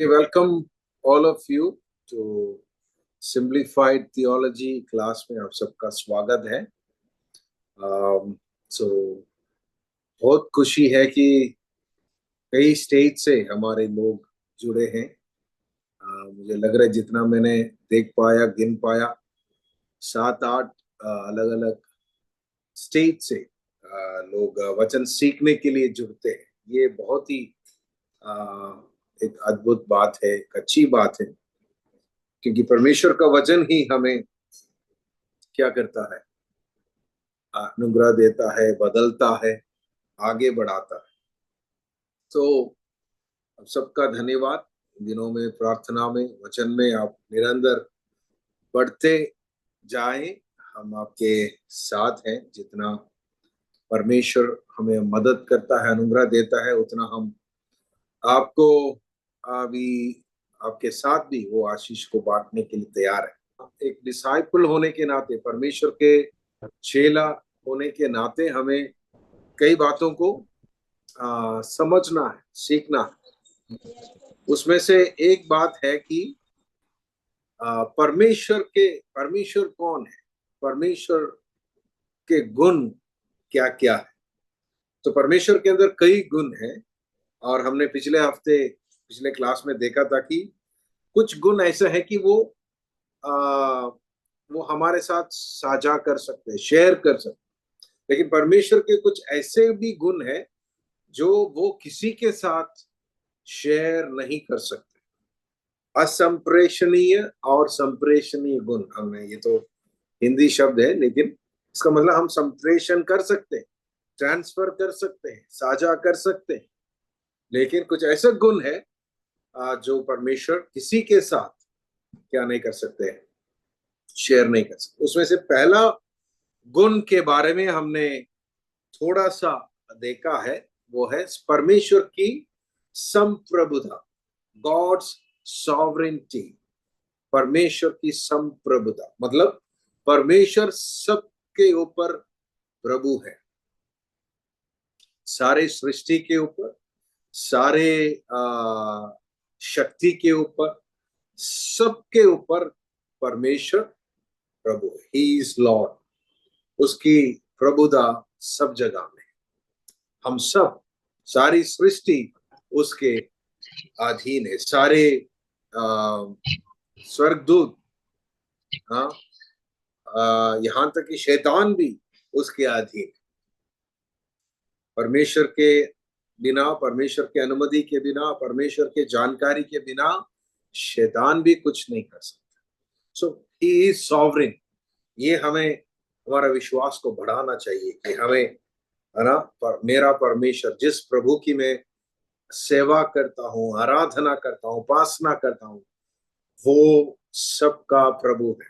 Welcome all of you to simplified theology class में आप सबका स्वागत है। सो बहुत खुशी है कि कई स्टेट से हमारे लोग जुड़े हैं। मुझे लग रहा है जितना मैंने देख पाया गिन पाया 7-8 अलग अलग स्टेट से लोग वचन सीखने के लिए जुड़ते हैं। ये बहुत ही एक अद्भुत बात है, एक अच्छी बात है, क्योंकि परमेश्वर का वचन ही हमें क्या करता है, अनुग्रह देता है, बदलता है, आगे बढ़ाता है। तो आप सबका धन्यवाद। इन दिनों में प्रार्थना में, वचन में आप निरंतर बढ़ते जाएं। हम आपके साथ हैं। जितना परमेश्वर हमें मदद करता है, अनुग्रह देता है, उतना हम आपको अभी आपके साथ भी वो आशीष को बांटने के लिए तैयार है। एक डिसाइपल होने के नाते, परमेश्वर के चेला होने के नाते हमें कई बातों को समझना है, सीखना है। उसमें से एक बात है कि परमेश्वर कौन है, परमेश्वर के गुण क्या क्या है। तो परमेश्वर के अंदर कई गुण हैं, और हमने पिछले क्लास में देखा था कि कुछ गुण ऐसे हैं कि आ, वो हमारे साथ साझा कर सकते हैं, शेयर कर सकते हैं। लेकिन परमेश्वर के कुछ ऐसे भी गुण हैं जो वो किसी के साथ शेयर नहीं कर सकते। असंप्रेषणीय और संप्रेषणीय गुण, हमने ये तो हिंदी शब्द है, लेकिन इसका मतलब हम संप्रेषण कर सकते हैं, ट्रांसफर कर सकते हैं, साझा कर सकते हैं। लेकिन कुछ ऐसे गुण है जो परमेश्वर किसी के साथ क्या नहीं कर सकते हैं, शेयर नहीं कर सकते। उसमें से पहला गुण के बारे में हमने थोड़ा सा देखा है, वो है परमेश्वर की संप्रभुता, गॉड्स सॉवरेनिटी। परमेश्वर की संप्रभुता मतलब परमेश्वर सबके ऊपर प्रभु है, सारे सृष्टि के ऊपर, सारे शक्ति के ऊपर, सबके ऊपर परमेश्वर प्रभु है। He is Lord. उसकी प्रभुता सब जगह में। हम सब, सारी सृष्टि उसके अधीन है। सारे स्वर्गदूत, हाँ, यहाँ तक कि शैतान भी उसके अधीन। परमेश्वर के बिना, परमेश्वर के अनुमति के बिना, परमेश्वर के जानकारी के बिना शैतान भी कुछ नहीं कर सकता। सो ही इज सॉवरेन। ये हमें, हमारा विश्वास को बढ़ाना चाहिए कि हमें, है ना, मेरा परमेश्वर, जिस प्रभु की मैं सेवा करता हूँ, आराधना करता हूँ, उपासना करता हूँ, वो सबका प्रभु है।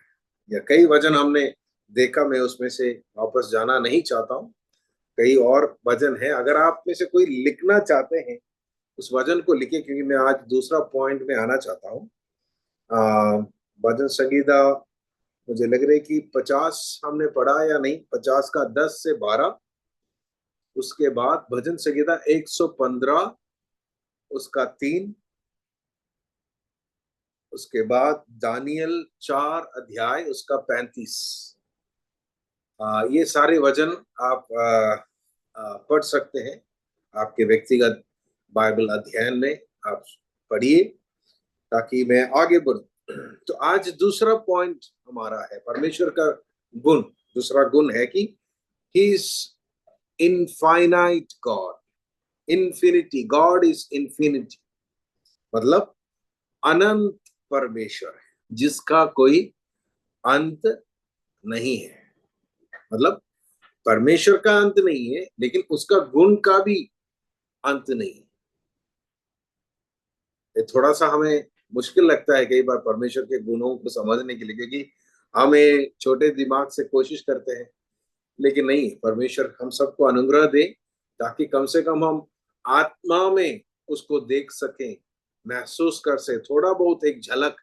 या कई वचन हमने देखा, मैं उसमें से वापस जाना नहीं चाहता हूँ। कई और वचन है, अगर आप में से कोई लिखना चाहते हैं उस वचन को लिखे, क्योंकि मैं आज दूसरा पॉइंट में आना चाहता हूँ। भजन संगीता, मुझे लग रहा है कि 50 हमने पढ़ा या नहीं, 50 का 10 से 12। उसके बाद भजन संगीता 115 उसका 3। उसके बाद दानियल 4 अध्याय उसका 35। ये सारे वचन आप पढ़ सकते हैं आपके व्यक्तिगत बाइबल अध्ययन में। आप पढ़िए ताकि मैं आगे बढ़ूं। तो आज दूसरा पॉइंट हमारा है परमेश्वर का गुण। दूसरा गुण है कि he is infinite God. Infinity, God is infinity मतलब अनंत परमेश्वर है जिसका कोई अंत नहीं है। मतलब परमेश्वर का अंत नहीं है, लेकिन उसका गुण का भी अंत नहीं है। ये थोड़ा सा हमें मुश्किल लगता है कई बार परमेश्वर के गुणों को समझने के लिए, क्योंकि हमें छोटे दिमाग से कोशिश करते हैं। लेकिन नहीं, परमेश्वर हम सबको अनुग्रह दे ताकि कम से कम हम आत्मा में उसको देख सकें, महसूस कर सके, थोड़ा बहुत एक झलक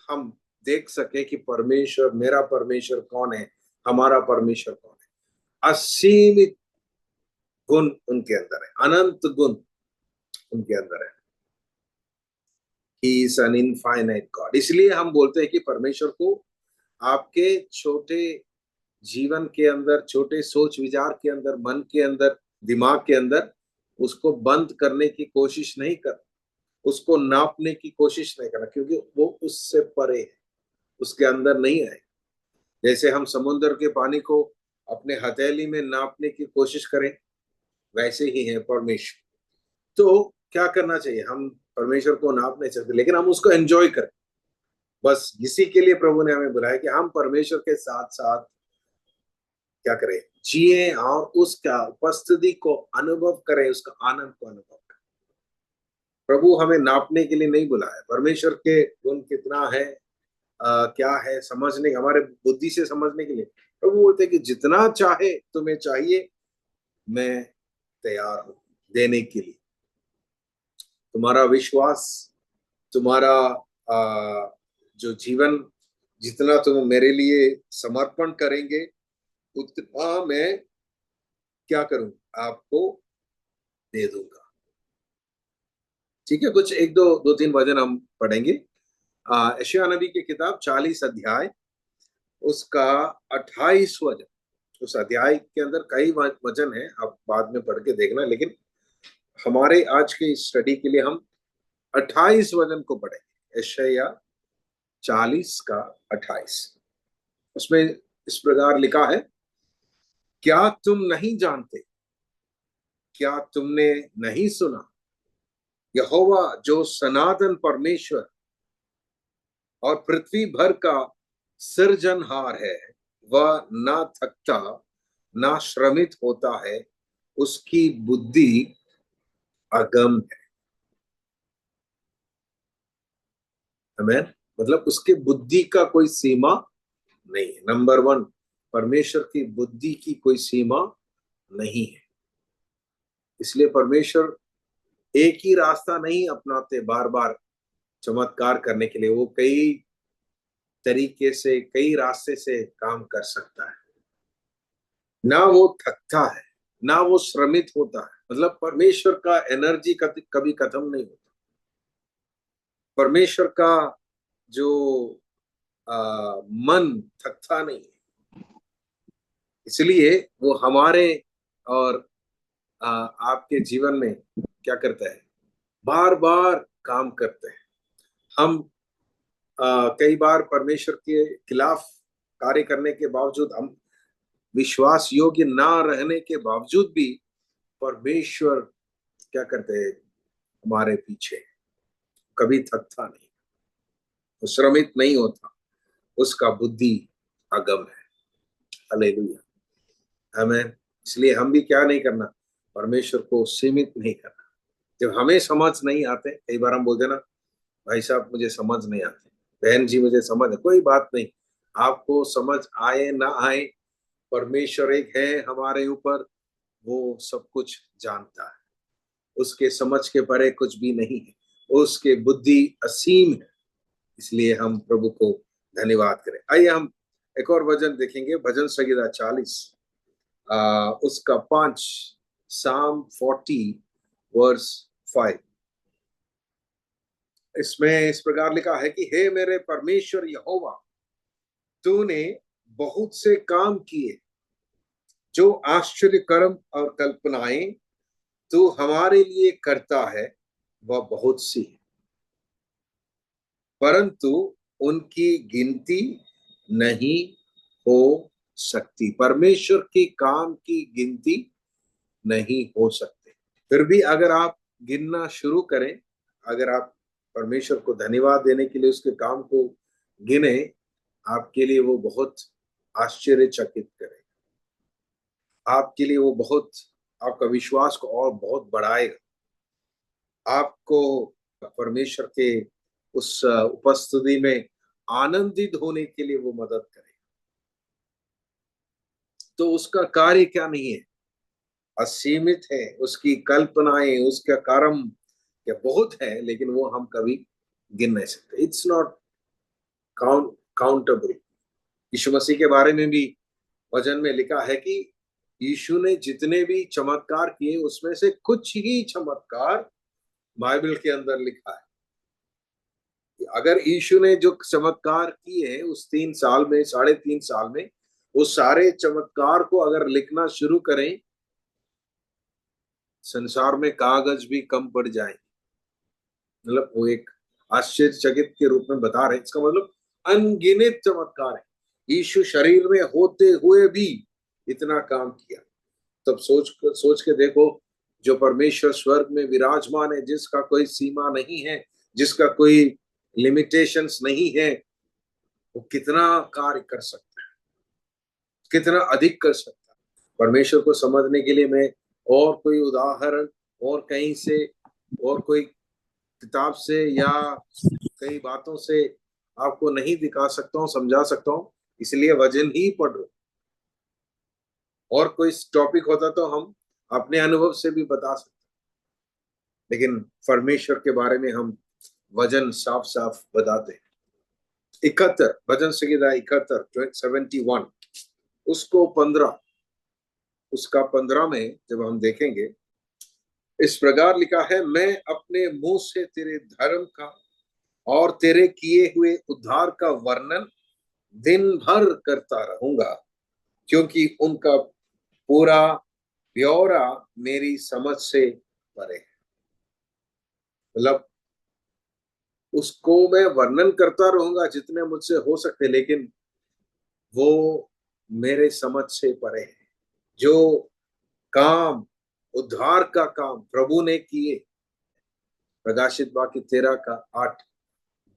हम देख सके कि परमेश्वर, मेरा परमेश्वर कौन है, हमारा परमेश्वर कौन है। असीमित गुण उनके अंदर है, अनंत गुण उनके अंदर है। He is an infinite God. इसलिए हम बोलते हैं कि परमेश्वर को आपके छोटे जीवन के अंदर, छोटे सोच विचार के अंदर, मन के अंदर, दिमाग के अंदर उसको बंद करने की कोशिश नहीं कर, उसको नापने की कोशिश नहीं करना, क्योंकि वो उससे परे है, उसके अंदर नहीं है। जैसे हम समुद्र के पानी को अपने हथेली में नापने की कोशिश करें, वैसे ही है परमेश्वर। तो क्या करना चाहिए, हम परमेश्वर को नाप नहीं सकते, लेकिन हम उसको एंजॉय करें। बस इसी के लिए प्रभु ने हमें बुलाया कि हम परमेश्वर के साथ साथ क्या करें, जिए और उसका उपस्थिति को अनुभव करें, उसका आनंद को अनुभव करें। प्रभु हमें नापने के लिए नहीं बुलाया, परमेश्वर के गुण कितना है, क्या है समझने, हमारे बुद्धि से समझने के लिए। प्रभु बोलते हैं कि जितना चाहे तुम्हें चाहिए, मैं तैयार हूं देने के लिए। तुम्हारा विश्वास, तुम्हारा जो जीवन, जितना तुम मेरे लिए समर्पण करेंगे, उतना मैं क्या करूं, आपको दे दूंगा। ठीक है, कुछ एक दो दो तीन वचन हम पढ़ेंगे। यशायाह नबी की किताब 40 अध्याय, उसका 28 वचन। उस अध्याय के अंदर कई वचन है, आप बाद में पढ़ के देखना, लेकिन हमारे आज के स्टडी के लिए हम 28 वचन को पढ़ेंगे। यशायाह 40 का 28। उसमें इस प्रकार लिखा है, क्या तुम नहीं जानते, क्या तुमने नहीं सुना, यहोवा जो सनातन परमेश्वर और पृथ्वी भर का सृजनहार है, वह ना थकता ना श्रमित होता है, उसकी बुद्धि अगम है। आमीन। मतलब उसके बुद्धि का कोई सीमा नहीं है। नंबर वन, परमेश्वर की बुद्धि की कोई सीमा नहीं है। इसलिए परमेश्वर एक ही रास्ता नहीं अपनाते बार बार चमत्कार करने के लिए, वो कई तरीके से, कई रास्ते से काम कर सकता है। ना वो थकता है, ना वो श्रमित होता है। मतलब परमेश्वर का एनर्जी कभी खत्म नहीं होता। परमेश्वर का जो मन थकता नहीं है। इसलिए वो हमारे और आपके जीवन में क्या करता है, बार बार काम करते हैं। हम कई बार परमेश्वर के खिलाफ कार्य करने के बावजूद, हम विश्वास योग्य ना रहने के बावजूद भी परमेश्वर क्या करते हैं, हमारे पीछे। कभी थकता नहीं, वो श्रमित नहीं होता, उसका बुद्धि अगम है। हालेलुया, आमीन। इसलिए हम भी क्या नहीं करना, परमेश्वर को सीमित नहीं करना। जब हमें समझ नहीं आते, कई बार हम बोलते ना, भाई साहब मुझे समझ नहीं आते, बहन जी मुझे समझ, कोई बात नहीं, आपको समझ आए ना आए, परमेश्वर एक है हमारे ऊपर, वो सब कुछ जानता है। उसके समझ के परे कुछ भी नहीं है, उसके बुद्धि असीम है। इसलिए हम प्रभु को धन्यवाद करें। आइए हम एक और वचन देखेंगे, भजन संहिता 40 उसका 5, साम 40 वर्स 5। इसमें इस प्रकार लिखा है कि हे मेरे परमेश्वर यहोवा, तूने बहुत से काम किए, जो आश्चर्य कर्म और कल्पनाएं तू हमारे लिए करता है, वह बहुत सी है, परंतु उनकी गिनती नहीं हो सकती। परमेश्वर के काम की गिनती नहीं हो सकते। फिर भी अगर आप गिनना शुरू करें, अगर आप परमेश्वर को धन्यवाद देने के लिए उसके काम को गिने, आपके लिए वो बहुत आश्चर्यचकित करेगा। आपके लिए वो बहुत, आपका विश्वास को और बहुत बढ़ाएगा। आपको परमेश्वर के उस उपस्थिति में आनंदित होने के लिए वो मदद करेगा। तो उसका कार्य क्या नहीं है, असीमित है। उसकी कल्पनाएं, उसका कर्म क्या बहुत है, लेकिन वो हम कभी गिन नहीं सकते। It's not countable. Yeshu Masih के बारे में भी वचन में लिखा है कि यीशु ने जितने भी चमत्कार किए, उसमें से कुछ ही चमत्कार बाइबल के अंदर लिखा है। अगर यीशु ने जो चमत्कार किए हैं उस 3 साल में, 3.5 साल में, वो सारे चमत्कार को अगर लिखना शुरू करें, संसार में कागज भी कम पड़ जाए। मतलब वो एक आश्चर्यचकित के रूप में बता रहे, इसका मतलब अनगिनत चमत्कार है। यीशु शरीर में होते हुए भी इतना काम किया। तब सोच के देखो, जो परमेश्वर स्वर्ग में विराजमान है, जिसका कोई सीमा नहीं है, जिसका कोई लिमिटेशंस नहीं है, वो कितना कार्य कर सकता है, कितना अधिक कर सकता है। परमेश्वर को समझने के लिए मैं और कोई उदाहरण और कहीं से और कोई किताब से या कई बातों से आपको नहीं दिखा सकता हूँ, समझा सकता हूँ, इसलिए वचन ही पढ़ रहा हूं। और कोई टॉपिक होता तो हम अपने अनुभव से भी बता सकते, लेकिन परमेश्वर के बारे में हम वचन साफ साफ बताते हैं। 71 भजन संहिता 71 71 उसको 15 उसका 15 में जब हम देखेंगे, इस प्रकार लिखा है, मैं अपने मुंह से तेरे धर्म का और तेरे किए हुए उद्धार का वर्णन दिन भर करता रहूंगा, क्योंकि उनका पूरा ब्यौरा मेरी समझ से परे है। मतलब उसको मैं वर्णन करता रहूंगा जितने मुझसे हो सकते, लेकिन वो मेरे समझ से परे है। जो काम, उद्धार का काम प्रभु ने किए, प्रकाशित वाक्य 13 का 8,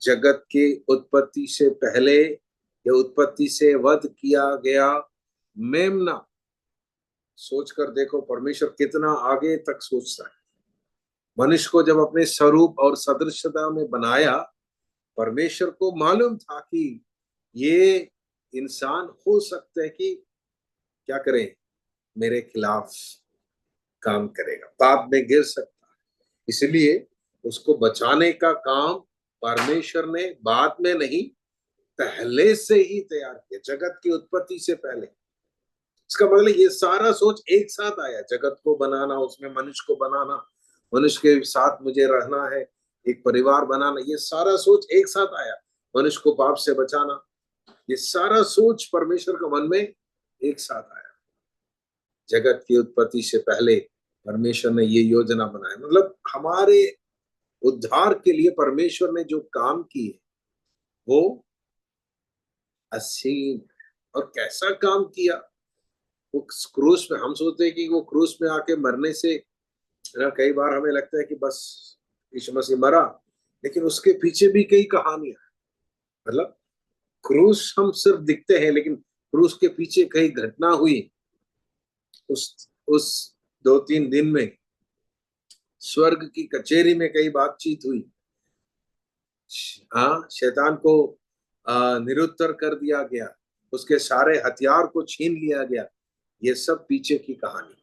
जगत की उत्पत्ति से पहले या उत्पत्ति से वध किया गया मेमना। सोचकर देखो परमेश्वर कितना आगे तक सोचता है। मनुष्य को जब अपने स्वरूप और सदृशता में बनाया, परमेश्वर को मालूम था कि ये इंसान हो सकता है कि क्या करे, मेरे खिलाफ काम करेगा, पाप में गिर सकता है। इसलिए उसको बचाने का काम परमेश्वर ने बाद में नहीं, पहले से ही तैयार किया, जगत की उत्पत्ति से पहले। इसका मतलब ये सारा सोच एक साथ आया, जगत को बनाना, उसमें मनुष्य को बनाना, मनुष्य के साथ मुझे रहना है, एक परिवार बनाना, ये सारा सोच एक साथ आया। मनुष्य को पाप से बचाना, ये सारा सोच परमेश्वर के मन में एक साथ आया। जगत की उत्पत्ति से पहले परमेश्वर ने ये योजना बनाया। मतलब हमारे उद्धार के लिए परमेश्वर ने जो काम किए वो असीम। और कैसा काम किया, वो क्रूस में, हम सोचते हैं कि वो क्रूस में आके मरने से, कई बार हमें लगता है कि बस यीशु मसीह मरा, लेकिन उसके पीछे भी कई कहानियां। मतलब क्रूस हम सिर्फ दिखते हैं, लेकिन क्रूस के पीछे कई घटना हुई। उस 2-3 दिन में स्वर्ग की कचेरी में कई बातचीत हुई। हाँ, शैतान को निरुत्तर कर दिया गया, उसके सारे हथियार को छीन लिया गया। ये सब पीछे की कहानी।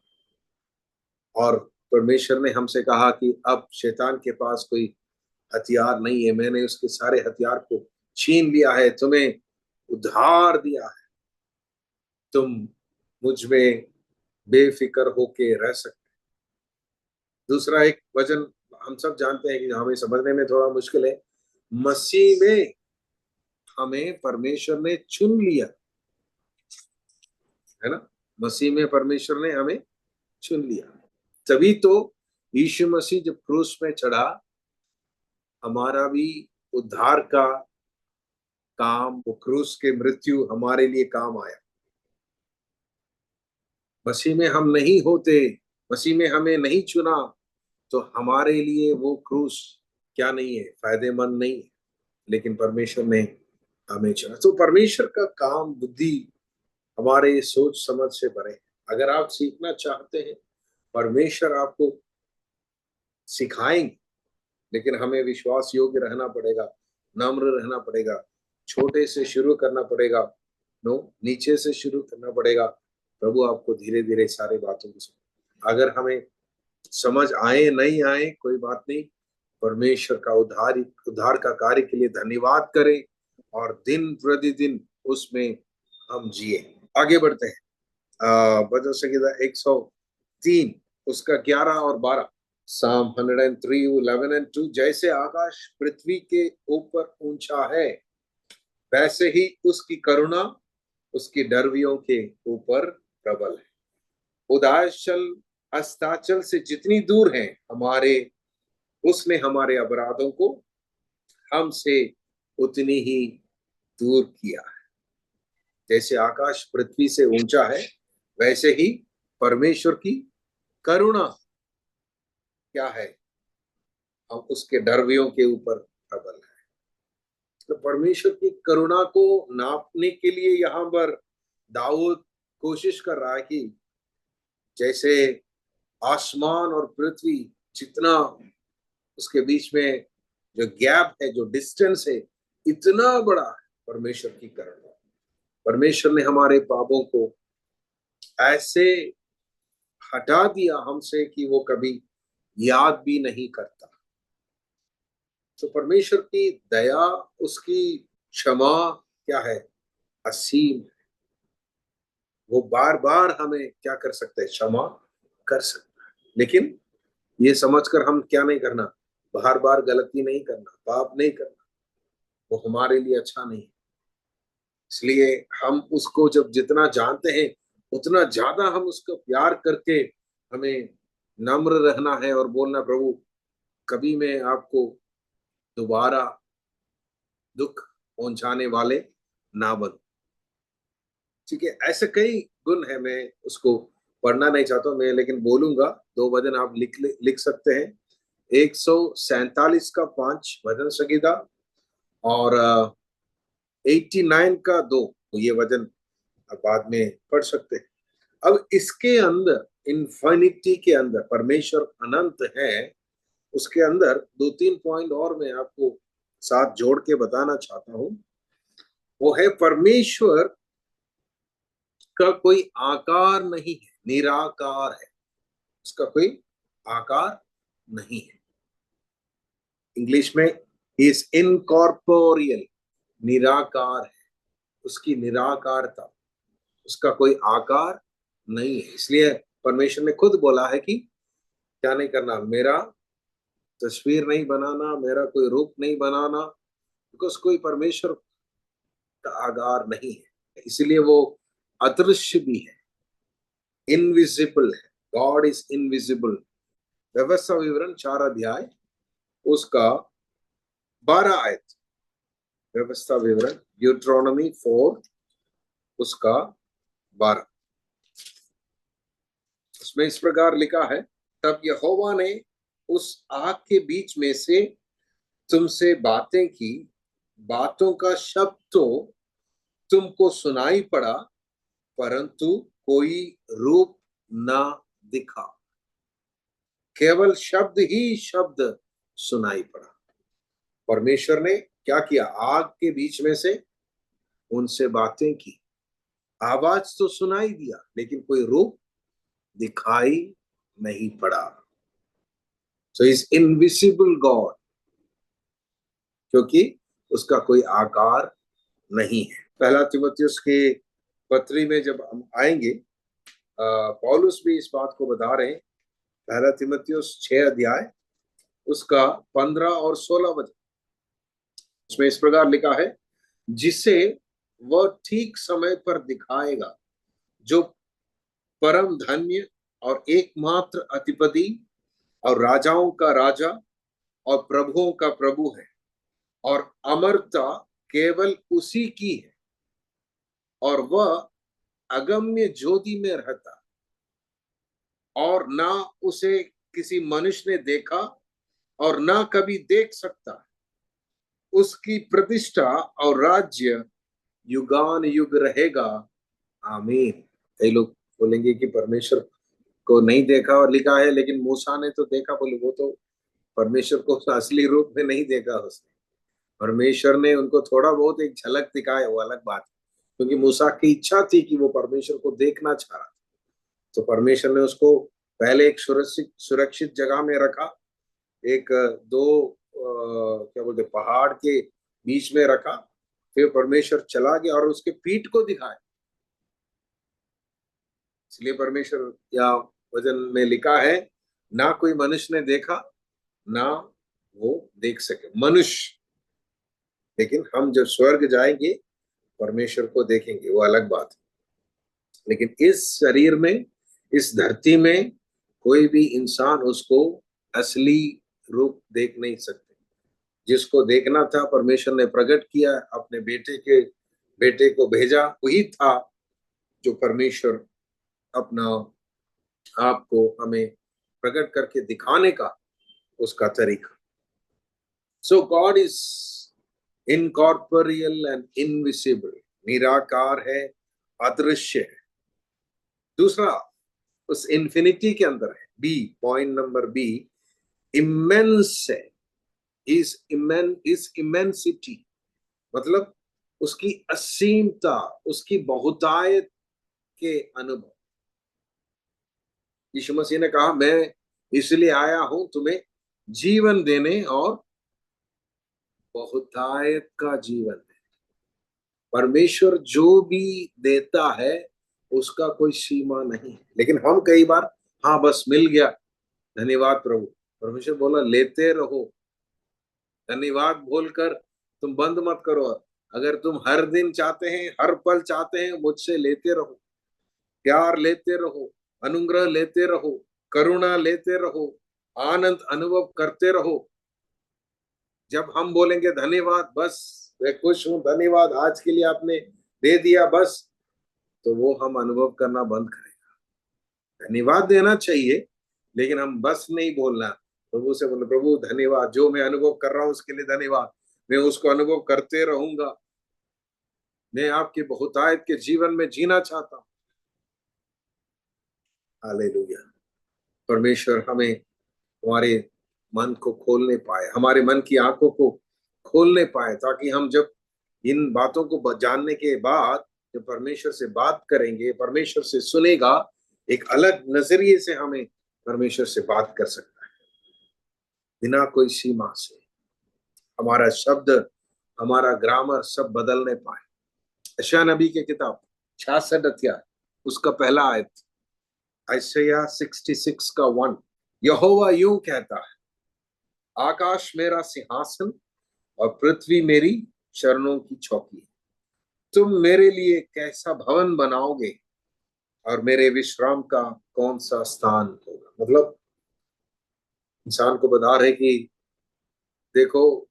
और परमेश्वर ने हमसे कहा कि अब शैतान के पास कोई हथियार नहीं है, मैंने उसके सारे हथियार को छीन लिया है, तुम्हें उद्धार दिया है, तुम मुझ में बेफिक्र होके रह सकते। दूसरा एक वचन हम सब जानते हैं कि हमें समझने में थोड़ा मुश्किल है, मसीह में हमें परमेश्वर ने चुन लिया, है ना। मसीह में परमेश्वर ने हमें चुन लिया, तभी तो यीशु मसीह जब क्रूस में चढ़ा, हमारा भी उद्धार का काम, वो क्रूस के मृत्यु हमारे लिए काम आया। मसीह में हम नहीं होते, मसीह में हमें नहीं चुना, तो हमारे लिए वो क्रूस क्या नहीं है, फायदेमंद नहीं है। लेकिन परमेश्वर ने हमें चुना। तो परमेश्वर का काम, बुद्धि हमारे सोच समझ से परे। अगर आप सीखना चाहते हैं, परमेश्वर आपको सिखाएंगे, लेकिन हमें विश्वास योग्य रहना पड़ेगा, नम्र रहना पड़ेगा, छोटे से शुरू करना पड़ेगा, नीचे से शुरू करना पड़ेगा। प्रभु आपको धीरे धीरे सारी बातों को, अगर हमें समझ आए नहीं आए कोई बात नहीं, परमेश्वर का उद्धार का कार्य के लिए धन्यवाद करें और दिन प्रतिदिन उसमें हम जिए। आगे बढ़ते हैं। भजन संहिता 103 उसका 11 और 12। Psalm 103, 11 and 2, जैसे आकाश पृथ्वी के ऊपर ऊंचा है, वैसे ही उसकी करुणा उसकी डरवियों के ऊपर प्रबल है। उदाचल अस्ताचल से जितनी दूर है हमारे, उसने हमारे अपराधों को हमसे उतनी ही दूर किया है। जैसे आकाश पृथ्वी से ऊंचा है, वैसे ही परमेश्वर की करुणा क्या है, हम उसके डरवियों के ऊपर प्रबल है। तो परमेश्वर की करुणा को नापने के लिए यहाँ पर दाऊद कोशिश कर रहा है कि जैसे आसमान और पृथ्वी जितना उसके बीच में जो गैप है, जो डिस्टेंस है, इतना बड़ा है परमेश्वर की करुणा। परमेश्वर ने हमारे पापों को ऐसे हटा दिया हमसे कि वो कभी याद भी नहीं करता। तो परमेश्वर की दया, उसकी क्षमा क्या है, असीम। वो बार बार हमें क्या कर सकते हैं, क्षमा कर सकता है। लेकिन ये समझकर हम क्या नहीं करना, बार बार गलती नहीं करना, पाप नहीं करना, वो हमारे लिए अच्छा नहीं है। इसलिए हम उसको जब जितना जानते हैं, उतना ज्यादा हम उसको प्यार करके हमें नम्र रहना है और बोलना, प्रभु कभी मैं आपको दोबारा दुख पहुंचाने वाले ना बनूं। ठीक है, ऐसे कई गुण है, मैं उसको पढ़ना नहीं चाहता मैं, लेकिन बोलूंगा। दो भजन आप लिख सकते हैं। 147 का 5 भजन संगीता और 89 का 2, ये भजन आप बाद में पढ़ सकते हैं। अब इसके अंदर, इन्फिनिटी के अंदर, परमेश्वर अनंत है, उसके अंदर दो तीन पॉइंट और मैं आपको साथ जोड़ के बताना चाहता हूं। वो है, परमेश्वर का कोई आकार नहीं है, निराकार है। उसका कोई आकार नहीं है। इंग्लिश में इज इनकॉर्पोरियल, निराकार है, उसकी निराकारता, उसका कोई आकार नहीं है। इसलिए परमेश्वर ने खुद बोला है कि क्या नहीं करना, मेरा तस्वीर नहीं बनाना, मेरा कोई रूप नहीं बनाना, बिकॉज कोई परमेश्वर का आकार नहीं है। इसलिए वो अदृश्य भी है, इनविजिबल है। God is invisible. व्यवस्था विवरण 4 अध्याय उसका 12 आयत। व्यवस्था विवरण ड्यूट्रोनॉमी 4 उसका 12, उसमें इस प्रकार लिखा है, तब यहोवा ने उस आग के बीच में से तुमसे बातें की, बातों का शब्द तो तुमको सुनाई पड़ा, परंतु कोई रूप ना दिखा। केवल शब्द ही शब्द सुनाई पड़ा। परमेश्वर ने क्या किया, आग के बीच में से उनसे बातें की, आवाज तो सुनाई दिया, लेकिन कोई रूप दिखाई नहीं पड़ा। सो इज इनविजिबल गॉड, क्योंकि उसका कोई आकार नहीं है। पहला तीमुथियुस के पत्री में जब हम आएंगे, पौलुस भी इस बात को बता रहे हैं। पहला तीमुथियुस 6 अध्याय उसका 15 और 16 वचन, उसमें इस प्रकार लिखा है, जिसे वह ठीक समय पर दिखाएगा, जो परम धन्य और एकमात्र अधिपति और राजाओं का राजा और प्रभुओं का प्रभु है, और अमरता केवल उसी की है, और वह अगम्य ज्योति में रहता, और ना उसे किसी मनुष्य ने देखा और ना कभी देख सकता। उसकी प्रतिष्ठा और राज्य युगान युग रहेगा, आमीन। कई लोग बोलेंगे कि परमेश्वर को नहीं देखा और लिखा है, लेकिन मूसा ने तो देखा। बोले वो तो परमेश्वर को असली रूप में नहीं देखा उसने। परमेश्वर ने उनको थोड़ा बहुत एक झलक दिखाया, वो अलग बात है, क्योंकि मूसा की इच्छा थी कि वो परमेश्वर को देखना चाह रहा था। तो परमेश्वर ने उसको पहले एक सुरक्षित सुरक्षित जगह में रखा, एक दो क्या बोलते पहाड़ के बीच में रखा। फिर परमेश्वर चला गया और उसके पीठ को दिखाया। इसलिए परमेश्वर या वचन में लिखा है, ना कोई मनुष्य ने देखा, ना वो देख सके मनुष्य। लेकिन हम जब स्वर्ग जाएंगे परमेश्वर को देखेंगे, वो अलग बात है। लेकिन इस शरीर में, इस धरती में कोई भी इंसान उसको असली रूप देख नहीं सकते। जिसको देखना था परमेश्वर ने प्रकट किया, अपने बेटे को भेजा, वही था जो परमेश्वर अपना आप को हमें प्रकट करके दिखाने का उसका तरीका। So God is incorporeal and invisible, निराकार है, अदृश्य है। दूसरा, उस इन्फिनिटी के अंदर है, B, point number B, immense है। इस इमेंसिटी मतलब उसकी असीमता, उसकी बहुतायत के अनुभव। यीशु मसीह ने कहा, मैं इसलिए आया हूं तुम्हें जीवन देने और बहुतायत का जीवन देने। परमेश्वर जो भी देता है उसका कोई सीमा नहीं है। लेकिन हम कई बार, हाँ बस मिल गया, धन्यवाद प्रभु। परमेश्वर बोला लेते रहो, धन्यवाद बोलकर तुम बंद मत करो। अगर तुम हर दिन चाहते हैं, हर पल चाहते हैं, मुझसे लेते रहो, प्यार लेते रहो, अनुग्रह लेते रहो, करुणा लेते रहो, आनंद अनुभव करते रहो। जब हम बोलेंगे धन्यवाद, बस मैं खुश हूं, धन्यवाद आज के लिए आपने दे दिया बस, तो वो हम अनुभव करना बंद करेगा। धन्यवाद देना चाहिए, लेकिन हम बस नहीं बोलना। प्रभु से बोले, प्रभु धन्यवाद, जो मैं अनुभव कर रहा हूं उसके लिए धन्यवाद, मैं उसको अनुभव करते रहूंगा, मैं आपके बहुतायत के जीवन में जीना चाहता हूं। हालेलुया। परमेश्वर हमें हमारे मन को खोलने पाए, हमारे मन की आंखों को खोलने पाए, ताकि हम जब इन बातों को जानने के बाद जब परमेश्वर से बात करेंगे, परमेश्वर से सुनेगा, एक अलग नजरिए से हमें परमेश्वर से बात कर सकता है, बिना कोई सीमा से। हमारा शब्द, हमारा ग्रामर सब बदलने पाए। यशायाह नबी की किताब 66 अध्याय उसका पहला आयत, आयशया 66 का 1, यहोवा यूं कहता है, आकाश मेरा सिंहासन और पृथ्वी मेरी चरणों की चौकी है। तुम मेरे लिए कैसा भवन बनाओगे और मेरे विश्राम का कौन सा स्थान होगा। मतलब इंसान को बता रहे कि देखो,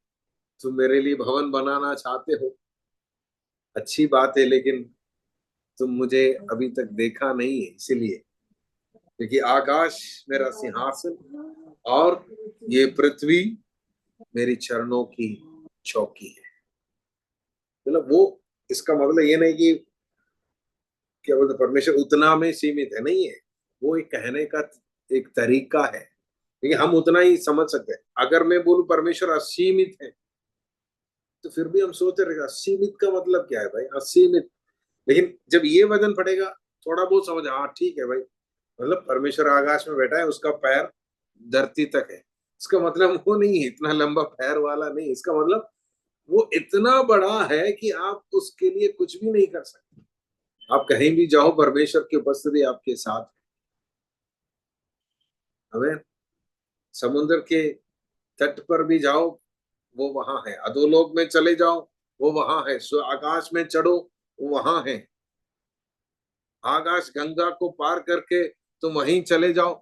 तुम मेरे लिए भवन बनाना चाहते हो, अच्छी बात है, लेकिन तुम मुझे अभी तक देखा नहीं है, इसीलिए, क्योंकि आकाश मेरा सिंहासन और ये पृथ्वी मेरी चरणों की चौकी है। मतलब वो, इसका मतलब ये नहीं कि क्या बोलते परमेश्वर उतना में सीमित है, नहीं है। वो एक कहने का एक तरीका है, क्योंकि हम उतना ही समझ सकते हैं। अगर मैं बोलूं परमेश्वर असीमित है, तो फिर भी हम सोचते रहेगा असीमित का मतलब क्या है भाई, असीमित। लेकिन जब ये वजन पड़ेगा, थोड़ा बहुत समझ, हाँ ठीक है भाई, मतलब परमेश्वर आकाश में बैठा है, उसका पैर धरती तक है, इसका मतलब वो नहीं है इतना लंबा पैर वाला, नहीं, इसका मतलब वो इतना बड़ा है कि आप उसके लिए कुछ भी नहीं कर सकते। आप कहीं भी जाओ, परमेश्वर की उपस्थिति आपके साथ है। हमें समुद्र के तट पर भी जाओ, वो वहां है। अधोलोक में चले जाओ, वो वहां है। आकाश में चढ़ो, वो वहां है। आकाश गंगा को पार करके तुम वहीं चले जाओ,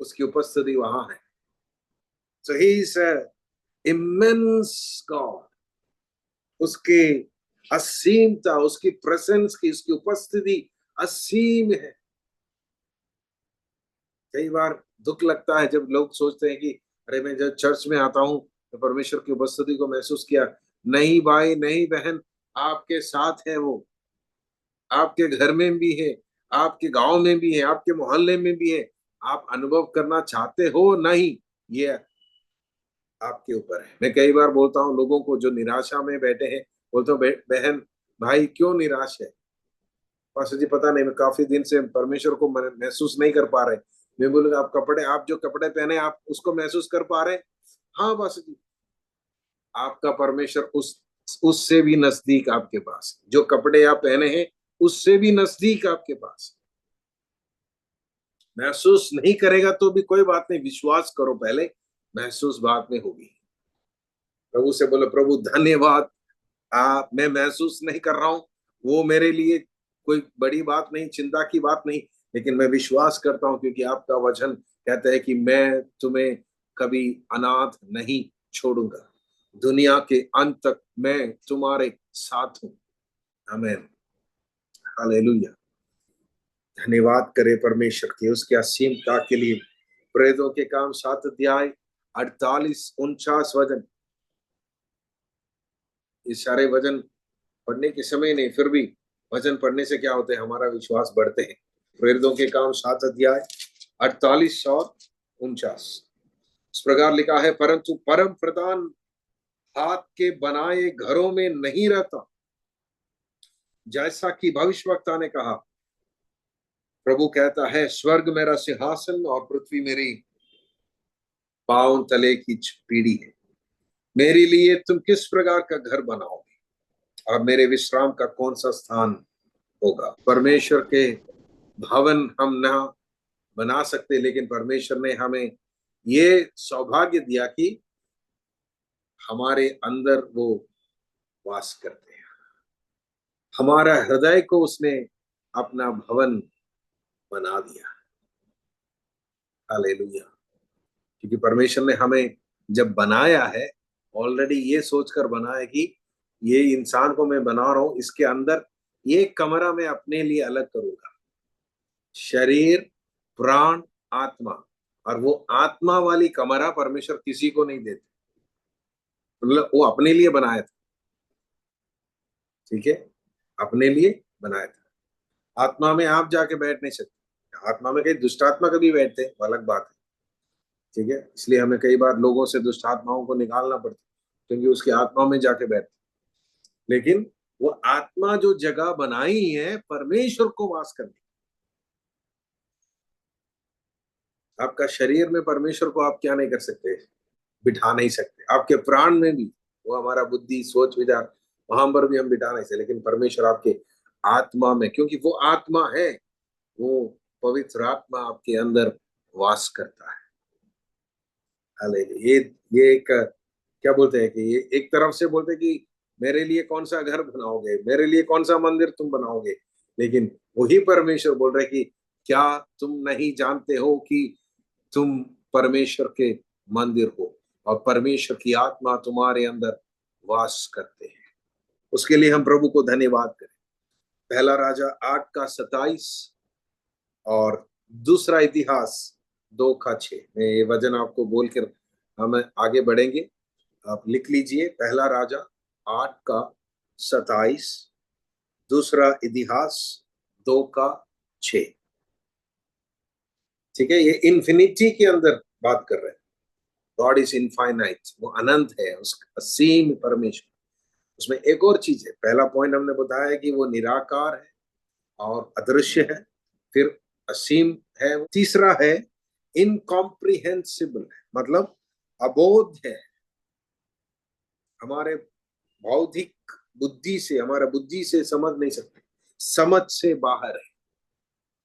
उसकी उपस्थिति वहां है। So he is a immense God. उसके असीमता, उसकी प्रेजेंस की, उसकी उपस्थिति असीम है। कई बार दुख लगता है जब लोग सोचते हैं कि अरे मैं जब चर्च में आता हूं तो परमेश्वर की उपस्थिति को महसूस किया। नहीं भाई, नहीं बहन, आपके साथ है वो, आपके घर में भी है, आपके गांव में भी है, आपके मोहल्ले में भी है। आप अनुभव करना चाहते हो नहीं, ये आपके ऊपर है। मैं कई बार बोलता हूँ लोगों को जो निराशा में बैठे हैं, बोलता हूँ बहन भाई क्यों निराश है। पास्टर जी पता नहीं, मैं काफी दिन से परमेश्वर को महसूस नहीं कर पा रहे। मैं बोलूंगा आप कपड़े, आप जो कपड़े पहने आप उसको महसूस कर पा रहे। हाँ पास्टर जी, आपका परमेश्वर उससे भी नजदीक आपके पास, जो कपड़े आप पहने हैं उससे भी नजदीक आपके पास। महसूस नहीं करेगा तो भी कोई बात नहीं, विश्वास करो पहले, महसूस बाद में होगी। प्रभु से बोलो, प्रभु धन्यवाद, मैं महसूस नहीं कर रहा हूं, वो मेरे लिए कोई बड़ी बात नहीं, चिंता की बात नहीं, लेकिन मैं विश्वास करता हूं क्योंकि आपका वचन कहता है कि मैं तुम्हें कभी अनाथ नहीं छोड़ूंगा, दुनिया के अंत तक मैं तुम्हारे साथ हूं। आमीन, हालेलुया। धन्यवाद करे परमेश्वर की उसके असीमता के लिए। प्रेरितों के काम 7 अध्याय 48-49 वचन, ये सारे वचन पढ़ने के समय नहीं, फिर भी वचन पढ़ने से क्या होता है, हमारा विश्वास बढ़ते हैं। प्रेरितों के काम 7 अध्याय 48 और 49 इस प्रकार लिखा है, परंतु परम प्रधान हाथ के बनाए घरों में नहीं रहता, जैसा कि भविष्यवक्ता ने कहा। प्रभु कहता है, स्वर्ग मेरा सिंहासन और पृथ्वी मेरी पांव तले की पीढ़ी है। मेरे लिए तुम किस प्रकार का घर बनाओगे और मेरे विश्राम का कौन सा स्थान होगा। परमेश्वर के भवन हम ना बना सकते, लेकिन परमेश्वर ने हमें ये सौभाग्य दिया कि हमारे अंदर वो वास करते हैं। हमारा हृदय को उसने अपना भवन बना दिया। हालेलुया। क्योंकि परमेश्वर ने हमें जब बनाया है, ऑलरेडी ये सोचकर बनाया कि ये इंसान को मैं बना रहा हूं, इसके अंदर ये कमरा मैं अपने लिए अलग करूंगा, शरीर, प्राण, आत्मा। और वो आत्मा वाली कमरा परमेश्वर किसी को नहीं देते, मतलब वो अपने लिए बनाया था। ठीक है, अपने लिए बनाया था। आत्मा में आप जाके बैठ नहीं सकते, आत्मा में कई दुष्ट आत्मा कभी बैठते हैं, वो अलग बात है। ठीक है, इसलिए हमें कई बार लोगों से दुष्ट आत्माओं को निकालना पड़ता है, क्योंकि उसकी आत्मा में जाके बैठते। लेकिन वो आत्मा जो जगह बनाई है परमेश्वर को वास करने, आपका शरीर में परमेश्वर को आप क्या नहीं कर सकते, बिठा नहीं सकते। आपके प्राण में भी, वो हमारा बुद्धि सोच विचार, वहां पर भी हम बिठा नहीं सकते, लेकिन परमेश्वर आपके आत्मा में, क्योंकि वो आत्मा है, वो पवित्र आत्मा आपके अंदर वास करता है। हालेलुया। ये एक क्या बोलते हैं कि ये एक तरफ से बोलते हैं कि मेरे लिए कौन सा घर बनाओगे, मेरे लिए कौन सा मंदिर तुम बनाओगे, लेकिन वही परमेश्वर बोल रहे कि क्या तुम नहीं जानते हो कि तुम परमेश्वर के मंदिर हो और परमेश्वर की आत्मा तुम्हारे अंदर वास करते हैं। उसके लिए हम प्रभु को धन्यवाद करें। पहला राजा 8 का 27 और दूसरा इतिहास 2 का 6। मैं ये वचन आपको बोलकर हम आगे बढ़ेंगे, आप लिख लीजिए। पहला राजा 8 का 27, दूसरा इतिहास 2 का 6। ठीक है, ये इन्फिनिटी के अंदर बात कर रहे हैं। गॉड इज इनफाइनाइट, वो अनंत है, उसका असीम परमेश्वर। उसमें एक और चीज है, पहला पॉइंट हमने बताया कि वो निराकार है और अदृश्य है, फिर असीम है, तीसरा है इनकॉम्प्रिहेंसिबल है, मतलब अबोध है, हमारे बौद्धिक बुद्धि से, हमारा बुद्धि से समझ नहीं सकते, समझ से बाहर है,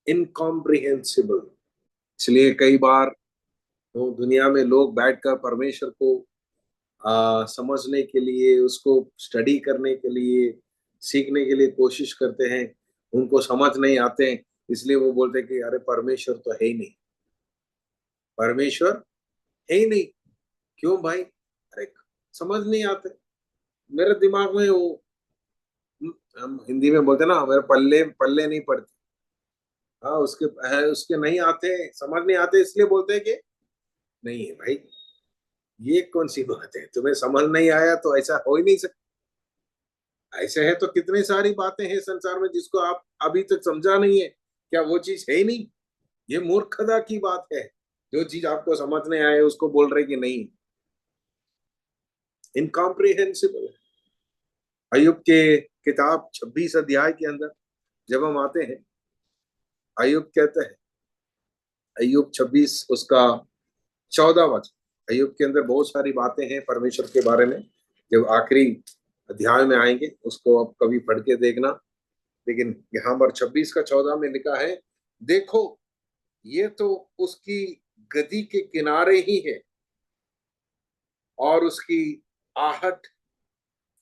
इनकॉम्प्रिहेंसिबल। इसलिए कई बार तो दुनिया में लोग बैठकर परमेश्वर को समझने के लिए, उसको स्टडी करने के लिए, सीखने के लिए कोशिश करते हैं, उनको समझ नहीं आते हैं, इसलिए वो बोलते हैं कि अरे परमेश्वर तो है ही नहीं, परमेश्वर है ही नहीं। क्यों भाई? अरे समझ नहीं आते, मेरे दिमाग में वो, हम हिंदी में बोलते ना, मेरे पल्ले पल्ले नहीं पड़ते। हाँ, उसके है, उसके नहीं आते, समझ नहीं आते, इसलिए बोलते हैं कि नहीं है भाई। ये कौन सी बात है, तुम्हें समझ नहीं आया तो ऐसा हो ही नहीं सकता। ऐसे है तो कितनी सारी बातें हैं संसार में जिसको आप अभी तक समझा नहीं है, क्या वो चीज है ही नहीं? ये मूर्खता की बात है, जो चीज आपको समझ नहीं आए उसको बोल रहे कि नहीं, इनकॉम्प्रिहेंसिबल। अयुब के किताब 26 अध्याय के अंदर जब हम आते हैं, अयुब कहते हैं, अयुब 26 उसका 14 वचन, अयुब के अंदर बहुत सारी बातें हैं परमेश्वर के बारे में, जब आखिरी अध्याय में आएंगे उसको आप कभी पढ़ के देखना। लेकिन यहाँ पर 26 का 14 में लिखा है, देखो ये तो उसकी गदी के किनारे ही है, और उसकी आहट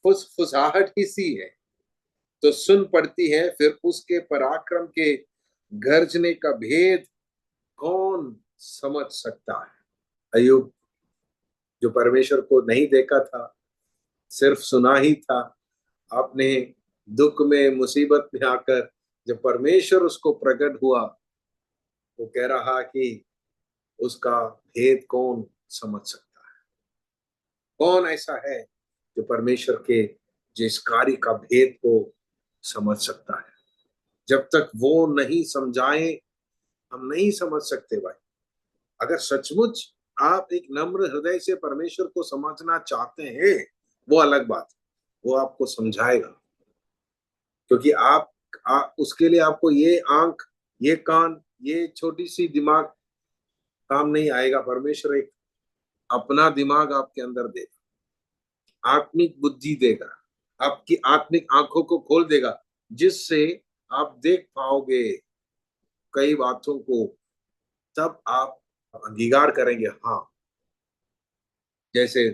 फुसफुसाहट ही सी है तो सुन पड़ती है, फिर उसके पराक्रम के गर्जने का भेद कौन समझ सकता है। अय्यूब जो परमेश्वर को नहीं देखा था, सिर्फ सुना ही था, अपने दुख में मुसीबत में आकर जब परमेश्वर उसको प्रकट हुआ, वो कह रहा कि उसका भेद कौन समझ सकता है। कौन ऐसा है जो परमेश्वर के जिस कार्य का भेद को समझ सकता है। जब तक वो नहीं समझाए हम नहीं समझ सकते भाई। अगर सचमुच आप एक नम्र हृदय से परमेश्वर को समझना चाहते हैं, वो अलग बात है, वो आपको समझाएगा। क्योंकि उसके लिए आपको ये आंख, ये कान, ये छोटी सी दिमाग काम नहीं आएगा। परमेश्वर एक अपना दिमाग आपके अंदर देगा, आत्मिक बुद्धि देगा, आपकी आत्मिक आंखों को खोल देगा, जिससे आप देख पाओगे कई बातों को। तब आप अंगीकार करेंगे। हाँ, जैसे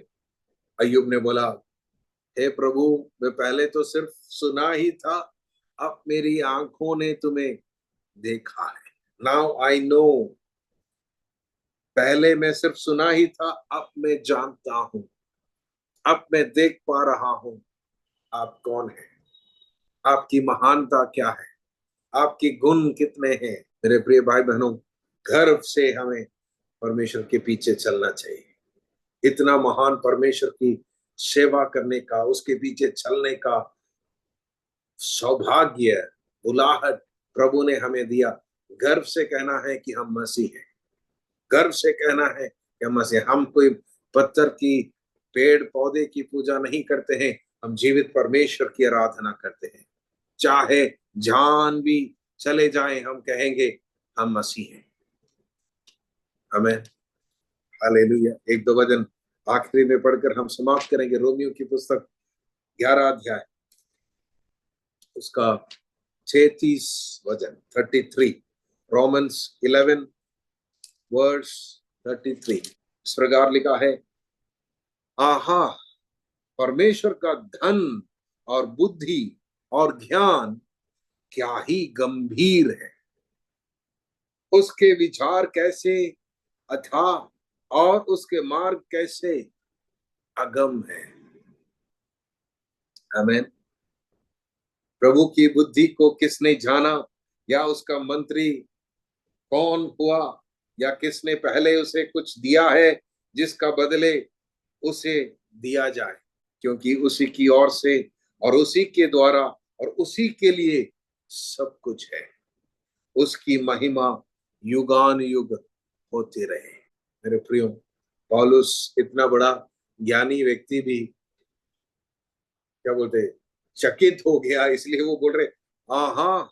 अय्यूब ने बोला, हे प्रभु, मैं पहले तो सिर्फ सुना ही था, अब मेरी आंखों ने तुम्हें देखा है। Now I know. पहले मैं सिर्फ सुना ही था, अब मैं जानता हूं, अब मैं देख पा रहा हूं आप कौन है, आपकी महानता क्या है, आपके गुण कितने हैं। मेरे प्रिय भाई बहनों, गर्व से हमें परमेश्वर के पीछे चलना चाहिए। इतना महान परमेश्वर की सेवा करने का, उसके पीछे चलने का सौभाग्य, बुलाहट प्रभु ने हमें दिया। गर्व से कहना है कि हम मसीह हैं, गर्व से कहना है कि हम मसीह। हम कोई पत्थर की, पेड़ पौधे की पूजा नहीं करते हैं, हम जीवित परमेश्वर की आराधना करते हैं। चाहे जान भी चले जाएं, हम कहेंगे हम मसीह हैं। हमें हालेलुया। एक दो वचन आखिरी में पढ़कर हम समाप्त करेंगे। रोमियो की पुस्तक 11 अध्याय, उसका 36 वचन 33। रोमन्स 11 वर्स 33 इस प्रकार लिखा है, आहा, परमेश्वर का धन और बुद्धि और ज्ञान क्या ही गंभीर है, उसके विचार कैसे अथाह और उसके मार्ग कैसे अगम है। आमीन। प्रभु की बुद्धि को किसने जाना, या उसका मंत्री कौन हुआ, या किसने पहले उसे कुछ दिया है जिसका बदले उसे दिया जाए। क्योंकि उसी की ओर से और उसी के द्वारा और उसी के लिए सब कुछ है। उसकी महिमा युगान युग होती रहे। मेरे प्रियो, पौलुस इतना बड़ा ज्ञानी व्यक्ति भी क्या बोलते चकित हो गया, इसलिए वो बोल रहे, हाँ हाँ,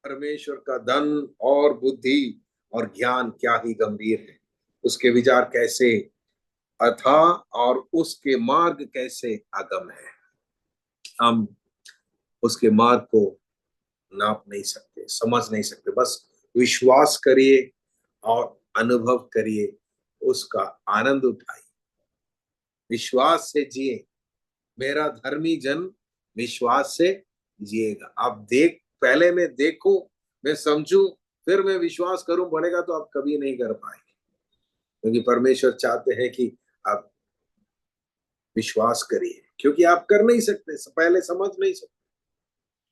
परमेश्वर का धन और बुद्धि और ज्ञान क्या ही गंभीर है, उसके विचार कैसे अथाह और उसके मार्ग कैसे अगम है। हम उसके मार्ग को नाप नहीं सकते, समझ नहीं सकते। बस विश्वास करिए और अनुभव करिए, उसका आनंद उठाइए, विश्वास से जिए। मेरा धर्मी जन विश्वास से जिएगा। आप पहले मैं देखूं, मैं समझूं, फिर मैं विश्वास करूं बोलेगा तो आप कभी नहीं कर पाएंगे। क्योंकि परमेश्वर चाहते हैं कि आप विश्वास करिए, क्योंकि आप कर नहीं सकते, पहले समझ नहीं सकते।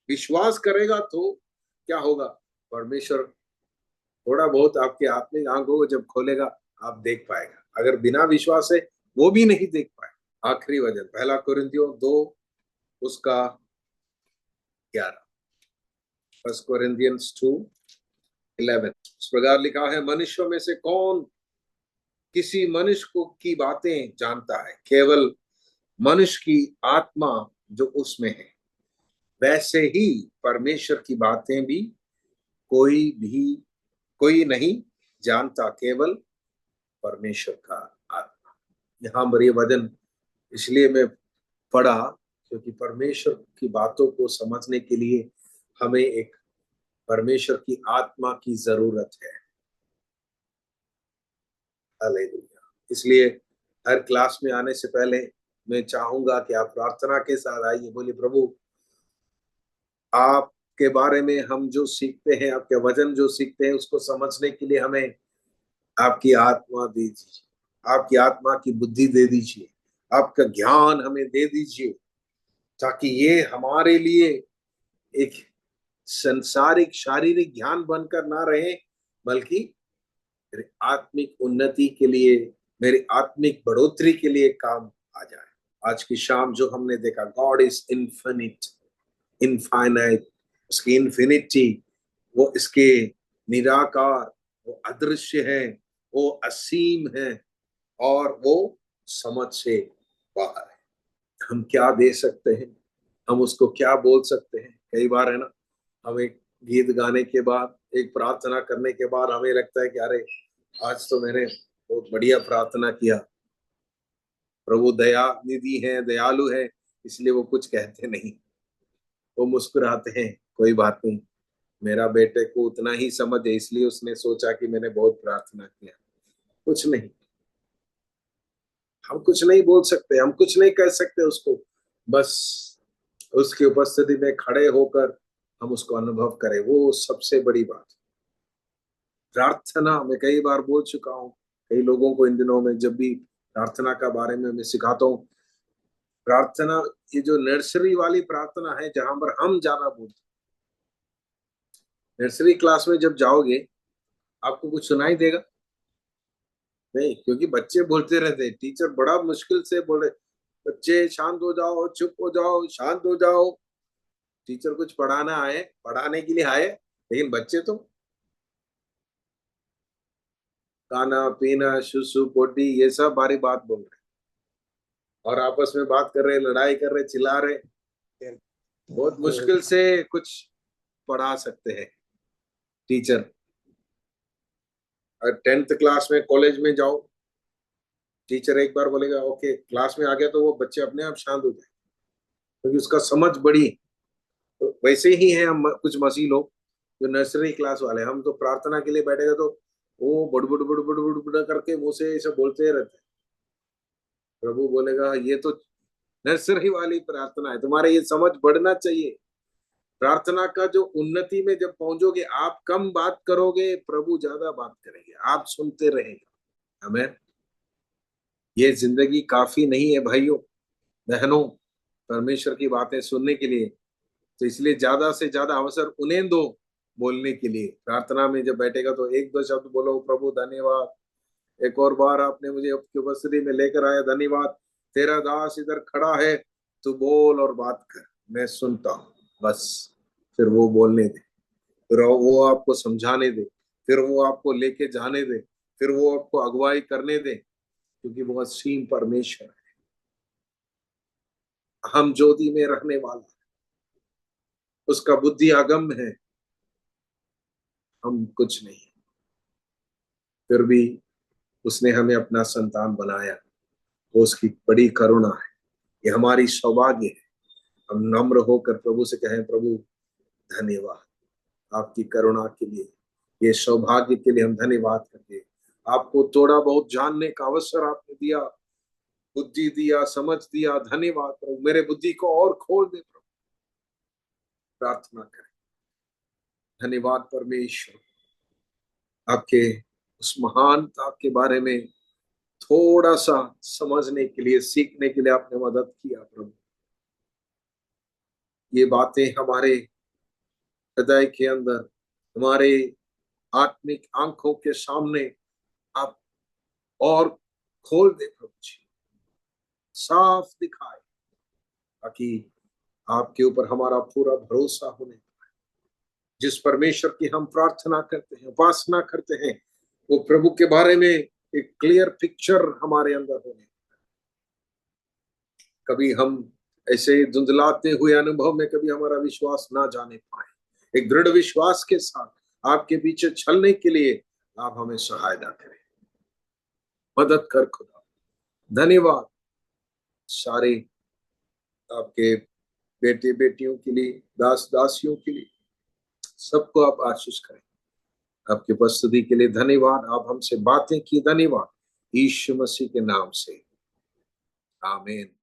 विश्वास करेगा तो क्या होगा, परमेश्वर थोड़ा बहुत आपके आत्मिक आंखों को जब खोलेगा, आप देख पाएगा। अगर बिना विश्वास है, वो भी नहीं देख पाए। आखिरी वचन पहला कुरिन्थियों 2 उसका 11, फर्स्ट कोरिन्थियंस 2:11 इस प्रकार लिखा है, मनुष्यों में से कौन किसी मनुष्य को की बातें जानता है, केवल मनुष्य की आत्मा जो उसमें है। वैसे ही परमेश्वर की बातें भी भी कोई नहीं जानता, केवल परमेश्वर का आत्मा। यहाँ पर ये वचन इसलिए मैं पढ़ा, क्योंकि परमेश्वर की बातों को समझने के लिए हमें एक परमेश्वर की आत्मा की जरूरत है। हालेलुया। इसलिए हर क्लास में आने से पहले मैं चाहूंगा कि आप प्रार्थना के साथ आइए, बोलिए प्रभु आपके बारे में हम जो सीखते हैं, आपके वचन जो सीखते हैं, उसको समझने के लिए हमें आपकी आत्मा दे दीजिए, आपकी आत्मा की बुद्धि दे दीजिए, आपका ज्ञान हमें दे दीजिए, ताकि ये हमारे लिए एक संसारिक शारीरिक ज्ञान बनकर ना रहे, बल्कि मेरे आत्मिक उन्नति के लिए, मेरी आत्मिक बढ़ोतरी के लिए काम आ जाए। आज की शाम जो हमने देखा, गॉड इज इन्फिनिट, इनफाइनाइट, उसकी इन्फिनिटी, वो इसके निराकार, वो अदृश्य है, वो असीम है, और वो समझ से बाहर है। हम क्या दे सकते हैं, हम उसको क्या बोल सकते हैं? कई बार है ना, हम एक गीत गाने के बाद, एक प्रार्थना करने के बाद हमें लगता है कि अरे आज तो मैंने बहुत बढ़िया प्रार्थना किया, प्रभु दया निधि है, दयालु है, इसलिए वो कुछ कहते नहीं, वो मुस्कुराते हैं, कोई बात नहीं, मेरा बेटे को उतना ही समझ है, इसलिए उसने सोचा कि मैंने बहुत प्रार्थना किया। कुछ नहीं, हम कुछ नहीं बोल सकते, हम कुछ नहीं कह सकते उसको, बस उसकी उपस्थिति में खड़े होकर हम उसको अनुभव करें, वो सबसे बड़ी बात। प्रार्थना मैं कई बार बोल चुका हूँ कई लोगों को इन दिनों में, जब भी प्रार्थना का बारे में मैं सिखाता हूँ, प्रार्थना ये जो नर्सरी वाली प्रार्थना है, जहां पर हम ज्यादा बोलते हैं, नर्सरी क्लास में जब जाओगे आपको कुछ सुनाई देगा नहीं, क्योंकि बच्चे बोलते रहते हैं, टीचर बड़ा मुश्किल से बोले बच्चे शांत हो जाओ, चुप हो जाओ, शांत हो जाओ। टीचर कुछ पढ़ाना आए, पढ़ाने के लिए आए, लेकिन बच्चे तो खाना पीना सुसु पोटी ये सब बारी बात बोल रहे, और आपस में बात कर रहे, लड़ाई कर रहे, चिल्ला रहे, बहुत मुश्किल से कुछ पढ़ा सकते हैं टीचर। और 10th क्लास में कॉलेज में जाओ, टीचर एक बार बोलेगा ओके क्लास में आ गया, तो वो बच्चे अपने आप शांत हो जाए, क्योंकि उसका समझ बड़ी। तो वैसे ही है हम कुछ मसीह लोग जो नर्सरी क्लास वाले, हम तो प्रार्थना के लिए बैठेगा तो वो बुड़ बुड़ बुड़ बुड़ बुड़ करके मुंह से ऐसे बोलते रहते हैं। प्रभु बोलेगा ये तो नर्सरी वाली प्रार्थना है, तुम्हारे ये समझ बढ़ना चाहिए। प्रार्थना का जो उन्नति में जब पहुंचोगे, आप कम बात करोगे, प्रभु ज्यादा बात करेंगे, आप सुनते रहेंगे। हमें ये जिंदगी काफी नहीं है भाइयों बहनों, परमेश्वर की बातें सुनने के लिए। तो इसलिए ज्यादा से ज्यादा अवसर उन्हें दो बोलने के लिए। प्रार्थना में जब बैठेगा तो एक दो शब्द बोलो, प्रभु धन्यवाद, एक और बार आपने मुझे आपकी उपस्थिति में लेकर आया, धन्यवाद, तेरा दास इधर खड़ा है, तू बोल और बात कर, मैं सुनता हूँ, बस। फिर वो बोलने दे, फिर वो आपको समझाने दे, फिर वो आपको लेके जाने दे, फिर वो आपको अगुवाई करने दे, क्योंकि वो असीम परमेश्वर है, हम ज्योति में रहने वाला, उसका बुद्धि अगम है, हम कुछ नहीं, फिर भी उसने हमें अपना संतान बनाया, वो उसकी बड़ी करुणा है, ये हमारी सौभाग्य है। हम नम्र होकर प्रभु से कहें, प्रभु धन्यवाद आपकी करुणा के लिए, ये सौभाग्य के लिए हम धन्यवाद करते हैं। आपको थोड़ा बहुत जानने का अवसर आपने दिया, बुद्धि दिया, समझ दिया, धन्यवाद प्रभु, मेरे बुद्धि को और खोल दे प्रभु। प्रार्थना करें, धन्यवाद परमेश्वर, आपके उस महानता के बारे में थोड़ा सा समझने के लिए, सीखने के लिए आपने मदद किया प्रभु। ये बातें हमारे हृदय के अंदर, हमारे आत्मिक आंखों के सामने आप और खोल दे प्रभु जी, साफ दिखाए, ताकि आपके ऊपर हमारा पूरा भरोसा होने, जिस परमेश्वर की हम प्रार्थना करते हैं, उपासना करते हैं, वो प्रभु के बारे में एक क्लियर पिक्चर हमारे अंदर होने। कभी हम ऐसे धुंधलाते हुए अनुभव में कभी हमारा विश्वास ना जाने पाए, एक दृढ़ विश्वास के साथ आपके पीछे चलने के लिए आप हमें सहायता करें, मदद कर खुदा। धन्यवाद सारे आपके बेटे बेटियों के लिए, दास दासियों के लिए, सबको आप आशीष करें। आपकी उपस्थिति के लिए धन्यवाद। आप हमसे बातें की, धन्यवाद। यीशु मसीह के नाम से, आमीन।